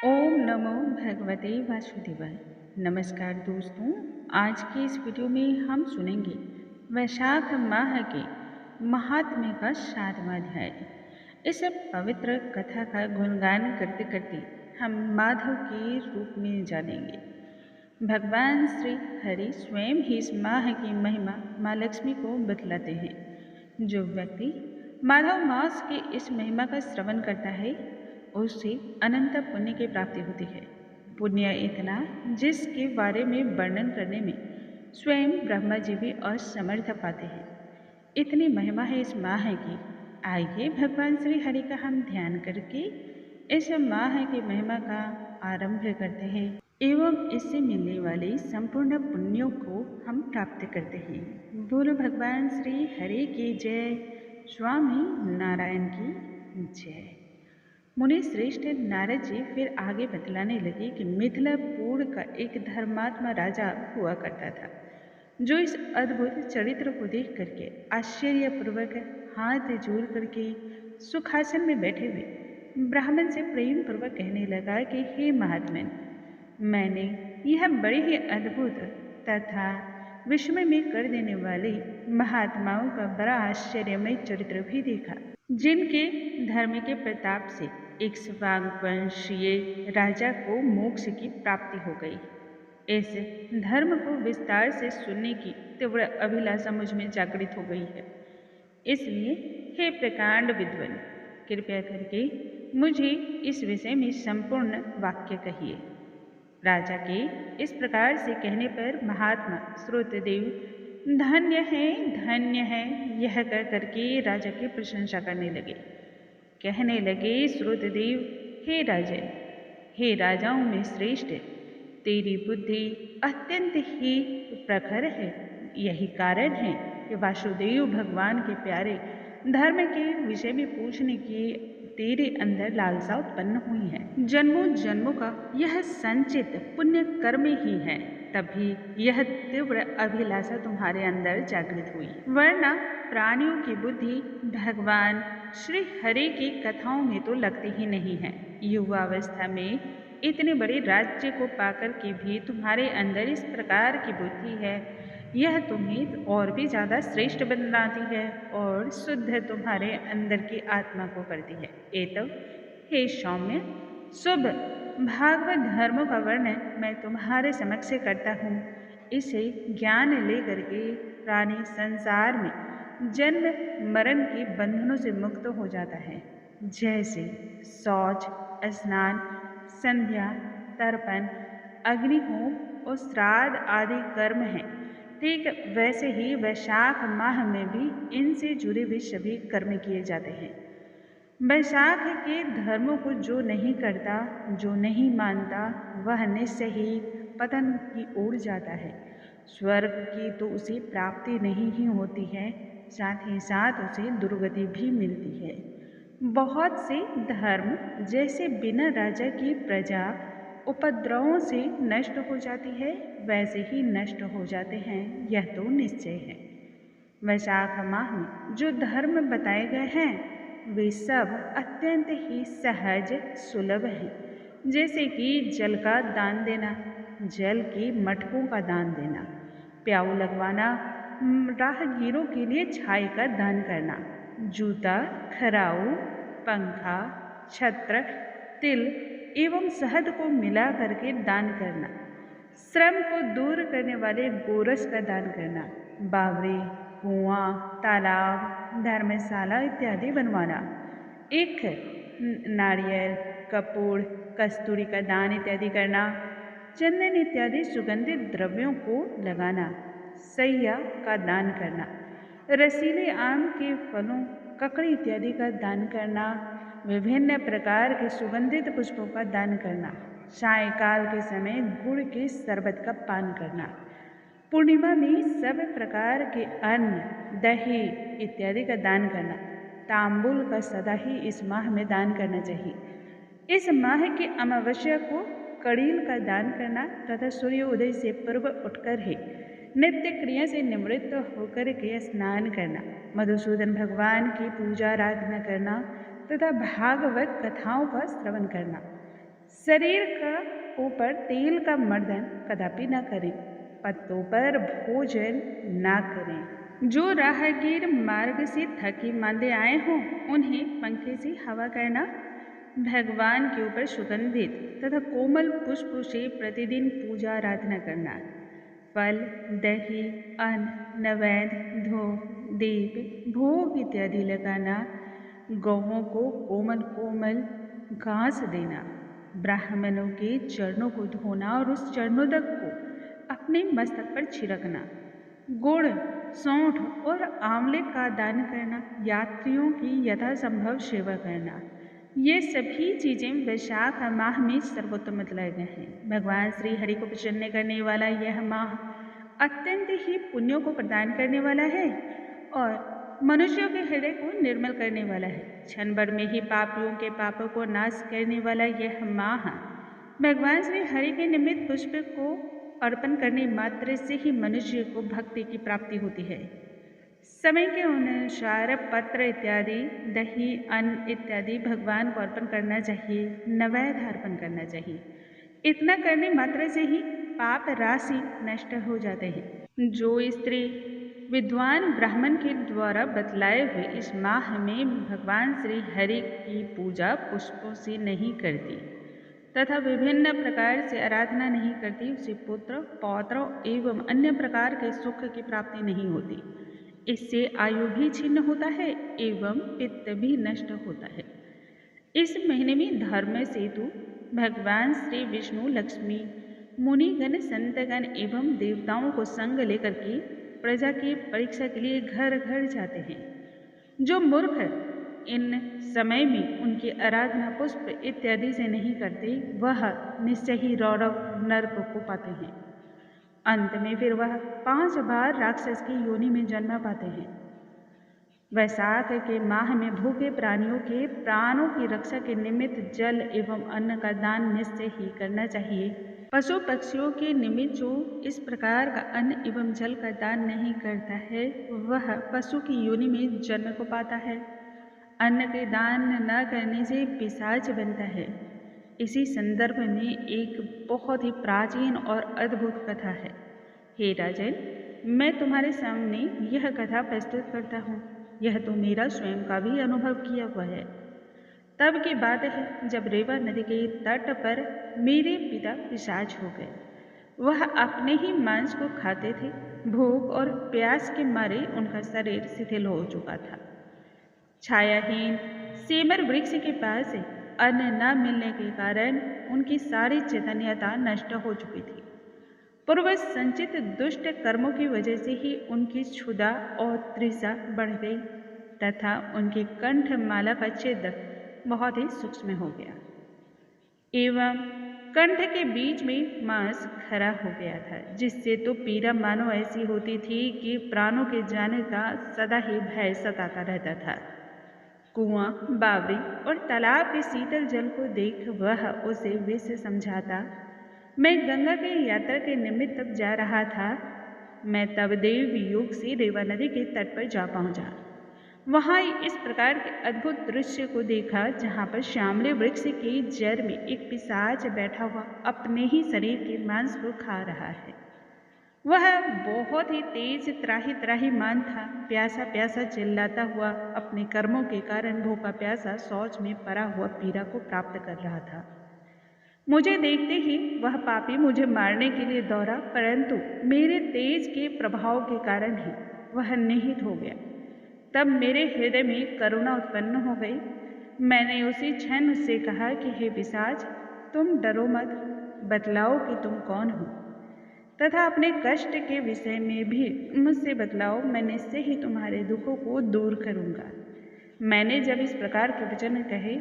ओम नमो भगवते वासुदेवाय। नमस्कार दोस्तों, आज की इस वीडियो में हम सुनेंगे वैशाख माह के महात्म्य का 7वां अध्याय। इस पवित्र कथा का गुणगान करते करते हम माधव के रूप में जानेंगे। भगवान श्री हरि स्वयं ही इस माह की महिमा माँ लक्ष्मी को बतलाते हैं। जो व्यक्ति माधव मास की इस महिमा का श्रवण करता है उससे अनंत पुण्य की प्राप्ति होती है। पुण्य इतना जिसके बारे में वर्णन करने में स्वयं ब्रह्मा जी भी असमर्थ पाते हैं। इतनी महिमा है इस माह की। आइए भगवान श्री हरि का हम ध्यान करके इस माह की महिमा का आरंभ करते हैं एवं इससे मिलने वाले संपूर्ण पुण्यों को हम प्राप्त करते हैं। बोलो भगवान श्री हरि की जय, स्वामी नारायण की जय। मुनि श्रेष्ठ नारद जी फिर आगे बतलाने लगे कि मिथिलापुर का एक धर्मात्मा राजा हुआ करता था, जो इस अद्भुत चरित्र को देख करके आश्चर्यपूर्वक हाथ जोड़ करके सुखासन में बैठे हुए ब्राह्मण से प्रेम पूर्वक कहने लगा कि हे महात्मन, मैंने यह बड़े ही अद्भुत तथा विस्मय में कर देने वाले महात्माओं का बड़ा आश्चर्यमय चरित्र भी देखा, जिनके धर्म के प्रताप से एक स्वांगवंशीय राजा को मोक्ष की प्राप्ति हो गई। इस धर्म को विस्तार से सुनने की तीव्र अभिलाषा मुझ में जागृत हो गई है। इसलिए हे प्रकांड विद्वान, कृपया करके मुझे इस विषय में संपूर्ण वाक्य कहिए। राजा के इस प्रकार से कहने पर महात्मा श्रोतदेव धन्य है यह कह करके राजा की प्रशंसा करने लगे। कहने लगे, श्रोतदेव, हे राजन, हे राजाओं में श्रेष्ठ, तेरी बुद्धि अत्यंत ही प्रखर है। यही कारण है कि वासुदेव भगवान के प्यारे धर्म के विषय में पूछने की तेरे अंदर लालसा उत्पन्न हुई है। जन्मों जन्मों का यह संचित पुण्य कर्म ही है, तभी यह तीव्र अभिलाषा तुम्हारे अंदर जागृत हुई, वरना प्राणियों की बुद्धि भगवान श्री हरि की कथाओं में तो लगती ही नहीं है। युवावस्था में इतने बड़े राज्य को पाकर के भी तुम्हारे अंदर इस प्रकार की बुद्धि है, यह तुम्हें और भी ज़्यादा श्रेष्ठ बनाती है और शुद्ध तुम्हारे अंदर की आत्मा को करती है। एतव हे सौम्य, शुभ भागवत धर्मों का वर्णन मैं तुम्हारे समक्ष करता हूँ। इसे ज्ञान लेकर के प्राणी संसार में जन्म मरण के बंधनों से मुक्त हो जाता है। जैसे शौच, स्नान, संध्या, तर्पण, अग्निहोम और श्राद्ध आदि कर्म हैं, ठीक वैसे ही वैशाख माह में भी इनसे जुड़े हुए सभी कर्म किए जाते हैं। वैशाख के धर्मों को जो नहीं करता, जो नहीं मानता, वह निश्चय ही पतन की ओर जाता है। स्वर्ग की तो उसे प्राप्ति नहीं ही होती है, साथ ही साथ उसे दुर्गति भी मिलती है। बहुत से धर्म जैसे बिना राजा की प्रजा उपद्रवों से नष्ट हो जाती है, वैसे ही नष्ट हो जाते हैं, यह तो निश्चय है। वैशाख माह में जो धर्म बताए गए हैं वे सब अत्यंत ही सहज सुलभ हैं, जैसे कि जल का दान देना, जल के मटकों का दान देना, प्याऊ लगवाना, राहगीरों के लिए छाई का दान करना, जूता, खराऊ, पंखा, छत्र, तिल एवं शहद को मिला करके दान करना, श्रम को दूर करने वाले गोरस का दान करना, बावरे, कुआं, तालाब, धर्मशाला इत्यादि बनवाना, एक नारियल, कपूर, कस्तूरी का दान इत्यादि करना, चंदन इत्यादि सुगंधित द्रव्यों को लगाना, सैया का दान करना, रसीले आम के फलों, ककड़ी इत्यादि का दान करना, विभिन्न प्रकार के सुगंधित पुष्पों का दान करना, सायंकाल के समय गुड़ के शरबत का पान करना, पूर्णिमा में सब प्रकार के अन्न, दही इत्यादि का दान करना, तांबुल का सदा ही इस माह में दान करना चाहिए। इस माह की अमावस्या को कड़ील का दान करना तथा सूर्योदय से पूर्व उठकर ही नित्य क्रिया से निवृत्त होकर के स्नान करना, मधुसूदन भगवान की पूजा आराधना करना तथा भागवत कथाओं का श्रवण करना, शरीर का ऊपर तेल का मर्दन कदापि न करें, पत्तों पर भोजन ना करें। जो राहगीर मार्ग से थके मांदे आए हों उन्हें पंखे से हवा करना, भगवान के ऊपर सुगंधित तथा कोमल पुष्प से प्रतिदिन पूजा आराधना करना, फल, दही, अन्न, नैवेद्य, धूप, दीप, भोग इत्यादि लगाना, गौओं को कोमल कोमल घास देना, ब्राह्मणों के चरणों को धोना और उस चरणोदक को अपने मस्तक पर छिड़कना, गुड़, सौंठ और आंवले का दान करना, यात्रियों की यथासंभव सेवा करना, ये सभी चीज़ें वैशाख माह में सर्वोत्तम बतलाए गए हैं। भगवान श्री हरि को प्रसन्न करने वाला यह माह अत्यंत ही पुण्यों को प्रदान करने वाला है और मनुष्यों के हृदय को निर्मल करने वाला है। क्षण भर में ही पापियों के पापों को नाश करने वाला यह माह भगवान श्री हरि के निमित्त पुष्प को अर्पण करने मात्र से ही मनुष्य को भक्ति की प्राप्ति होती है। समय के अनुसार पत्र इत्यादि, दही, अन्न इत्यादि भगवान को अर्पण करना चाहिए, नैवेद्य अर्पण करना चाहिए। इतना करने मात्र से ही पाप राशि नष्ट हो जाते हैं। जो स्त्री विद्वान ब्राह्मण के द्वारा बतलाए हुए इस माह में भगवान श्री हरि की पूजा पुष्पों से नहीं करती तथा विभिन्न प्रकार से आराधना नहीं करती, उसे पुत्र, पौत्र एवं अन्य प्रकार के सुख की प्राप्ति नहीं होती। इससे आयु भी छिन्न होता है एवं पित्त भी नष्ट होता है। इस महीने में धर्म सेतु भगवान श्री विष्णु, लक्ष्मी, मुनिगण, संतगण एवं देवताओं को संग लेकर के प्रजा की परीक्षा के लिए घर घर जाते हैं। जो मूर्ख इन समय में उनकी आराधना पुष्प इत्यादि से नहीं करते, वह निश्चय ही रौरव नरक को पाते हैं। अंत में फिर वह 5 बार राक्षस की योनि में जन्म पाते हैं। वैशाख के माह में भूखे प्राणियों के प्राणों की रक्षा के निमित्त जल एवं अन्न का दान निश्चय ही करना चाहिए। पशु पक्षियों के निमित्त जो इस प्रकार का अन्न एवं जल का दान नहीं करता है, वह पशु की योनि में जन्म को पाता है। अन्न के दान न करने से पिशाच बनता है। इसी संदर्भ में एक बहुत ही प्राचीन और अद्भुत कथा है। हे राजन, मैं तुम्हारे सामने यह कथा प्रस्तुत करता हूँ। यह तो मेरा स्वयं का भी अनुभव किया हुआ है। तब की बात है जब रेवा नदी के तट पर मेरे पिता पिशाच हो गए। वह अपने ही मांस को खाते थे। भूख और प्यास के मारे उनका शरीर शिथिल हो चुका था। छायाहीन सेमर वृक्ष के पास अन्न न मिलने के कारण उनकी सारी चैतन्यता नष्ट हो चुकी थी। पूर्व संचित दुष्ट कर्मों की वजह से ही उनकी क्षुधा और तृषा बढ़ गई तथा उनकी कंठ माला का छेद बहुत ही सूक्ष्म हो गया एवं कंठ के बीच में मांस खड़ा हो गया था, जिससे तो पीड़ा मानो ऐसी होती थी कि प्राणों के जाने का सदा ही भय सताता रहता था। कुआं, बावड़ी और तालाब के शीतल जल को देख वह उसे विष समझाता। मैं गंगा की यात्रा के निमित्त तब जा रहा था। मैं तब देव योग से रेवा नदी के तट पर जा पहुंचा। वहां इस प्रकार के अद्भुत दृश्य को देखा जहां पर श्यामले वृक्ष के जड़ में एक पिशाच बैठा हुआ अपने ही शरीर के मांस को खा रहा है। वह बहुत ही तेज त्राही त्राहीमाम था। प्यासा प्यासा चिल्लाता हुआ अपने कर्मों के कारण भूखा प्यासा शौच में पड़ा हुआ पीड़ा को प्राप्त कर रहा था। मुझे देखते ही वह पापी मुझे मारने के लिए दौड़ा, परंतु मेरे तेज के प्रभाव के कारण ही वह निहित हो गया। तब मेरे हृदय में करुणा उत्पन्न हो गई। मैंने उसी क्षण उससे कहा कि हे पिशाच, तुम डरो मत, बतलाओ कि तुम कौन हो तथा अपने कष्ट के विषय में भी मुझसे बतलाओ। मैं निश्चय ही तुम्हारे दुखों को दूर करूँगा। मैंने जब इस प्रकार के वचन कहे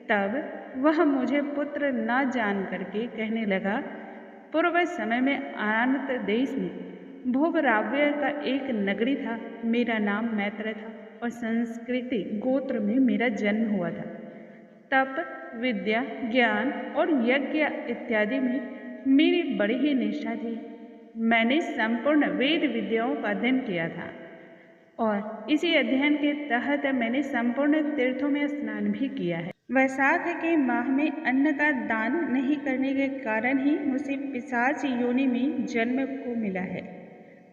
तब वह मुझे पुत्र न जान करके कहने लगा, पूर्व समय में अनंत देश में भूभराव्य का एक नगरी था। मेरा नाम मैत्र था और संस्कृति गोत्र में मेरा जन्म हुआ था। तप, विद्या, ज्ञान और यज्ञ इत्यादि में मेरी बड़ी ही निष्ठा थी। मैंने संपूर्ण वेद विद्याओं का अध्ययन किया था और इसी अध्ययन के तहत मैंने संपूर्ण तीर्थों में स्नान भी किया है। वैशाख के माह में अन्न का दान नहीं करने के कारण ही मुझे पिशाच योनि में जन्म को मिला है।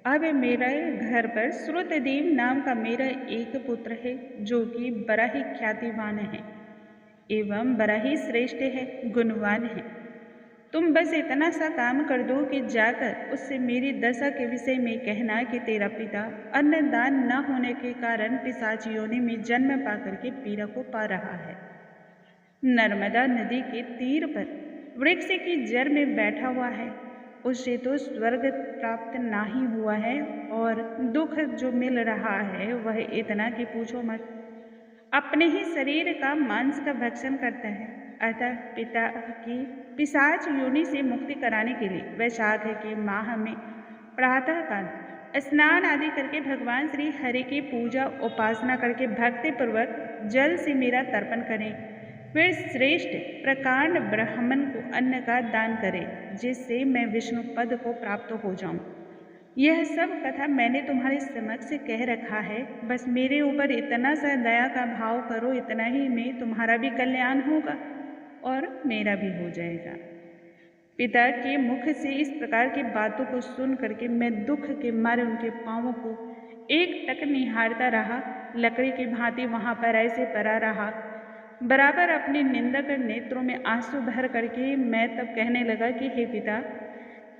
अब मेरे घर पर श्रुतदेव नाम का मेरा एक पुत्र है, जो कि बड़ा ही ख्यातिवान है एवं बड़ा ही श्रेष्ठ है, गुणवान है। तुम बस इतना सा काम कर दो कि जाकर उससे मेरी दशा के विषय में कहना कि तेरा पिता अन्नदान न होने के कारण पिशाच योनि में जन्म पाकर के पीड़ा को पा रहा है। नर्मदा नदी के तीर पर वृक्ष की जड़ में बैठा हुआ है। उसे तो स्वर्ग प्राप्त ना ही हुआ है और दुख जो मिल रहा है वह इतना कि पूछो मत। अपने ही शरीर का मांस का भक्षण करता है। अतः पिता की पिशाच योनि से मुक्ति कराने के लिए वैशाख के माह में प्रातःकाल स्नान आदि करके भगवान श्री हरि की पूजा उपासना करके भक्ति पूर्वक जल से मेरा तर्पण करें। फिर श्रेष्ठ प्रकांड ब्राह्मण को अन्न का दान करें, जिससे मैं विष्णु पद को प्राप्त हो जाऊं। यह सब कथा मैंने तुम्हारे समक्ष कह रखा है। बस मेरे ऊपर इतना सा दया का भाव करो, इतना ही में तुम्हारा भी कल्याण होगा और मेरा भी हो जाएगा। पिता के मुख से इस प्रकार की बातों को सुन करके मैं दुख के मारे उनके पांवों को एक टक निहारता रहा। लकड़ी की भांति वहां पर ऐसे पड़ा रहा। बराबर अपने निंदक नेत्रों में आंसू भर करके मैं तब कहने लगा कि हे पिता,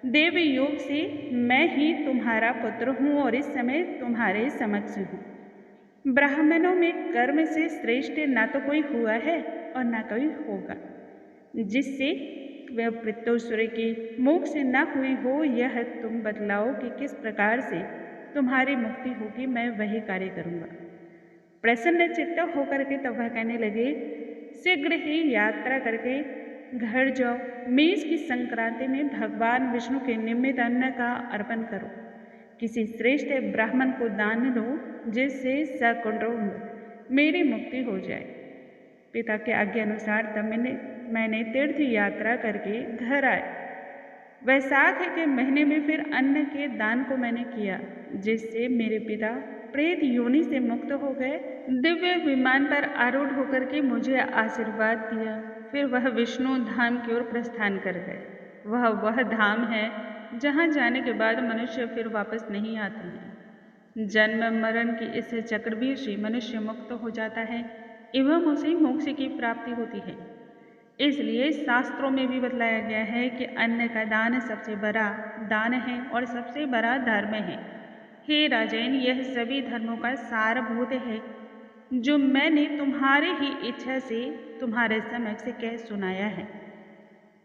देव योग से मैं ही तुम्हारा पुत्र हूँ और इस समय तुम्हारे समक्ष हूँ। ब्राह्मणों में कर्म से श्रेष्ठ ना तो कोई हुआ है और ना कोई होगा, जिससे वह पितृसुर की मुख से न हुई हो। यह तुम बतलाओ कि किस प्रकार से तुम्हारी मुक्ति होगी, मैं वही कार्य करूँगा। प्रसन्न चित्त होकर के तब वह कहने लगे, शीघ्र ही यात्रा करके घर जाओ। मेष की संक्रांति में भगवान विष्णु के निमित्त अन्न का अर्पण करो। किसी श्रेष्ठ ब्राह्मण को दान दो, जिससे सकुटुंब मेरी मुक्ति हो जाए। पिता के आज्ञा अनुसार तब मैंने तीर्थ यात्रा करके घर आए। वैशाख के महीने में फिर अन्न के दान को मैंने किया, जिससे मेरे पिता प्रेत योनि से मुक्त हो गए। दिव्य विमान पर आरूढ़ होकर के मुझे आशीर्वाद दिया। फिर वह विष्णु धाम की ओर प्रस्थान कर गए। वह धाम है जहाँ जाने के बाद मनुष्य फिर वापस नहीं आते हैं। जन्म मरण की इस चक्रव्यूह से मनुष्य मुक्त हो जाता है एवं उसे मोक्ष की प्राप्ति होती है। इसलिए शास्त्रों में भी बतलाया गया है कि अन्न का दान सबसे बड़ा दान है और सबसे बड़ा धर्म है। हे राजन, यह सभी धर्मों का सारभूत है, जो मैंने तुम्हारे ही इच्छा से तुम्हारे समक्ष कह सुनाया है।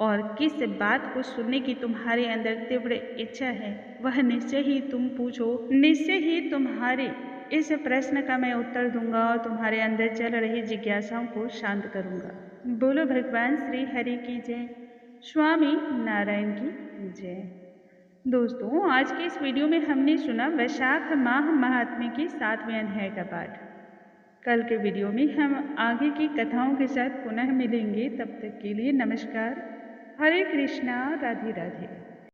और किस बात को सुनने की तुम्हारे अंदर तीव्र इच्छा है, वह निश्चय ही तुम पूछो। निश्चय ही तुम्हारे इस प्रश्न का मैं उत्तर दूंगा और तुम्हारे अंदर चल रही जिज्ञासाओं को शांत करूंगा। बोलो भगवान श्री हरि की जय, स्वामी नारायण की जय। दोस्तों, आज के इस वीडियो में हमने सुना वैशाख माह महात्म्य की 7वें अध्याय का पाठ। कल के वीडियो में हम आगे की कथाओं के साथ पुनः मिलेंगे। तब तक के लिए नमस्कार। हरे कृष्णा, राधे राधे।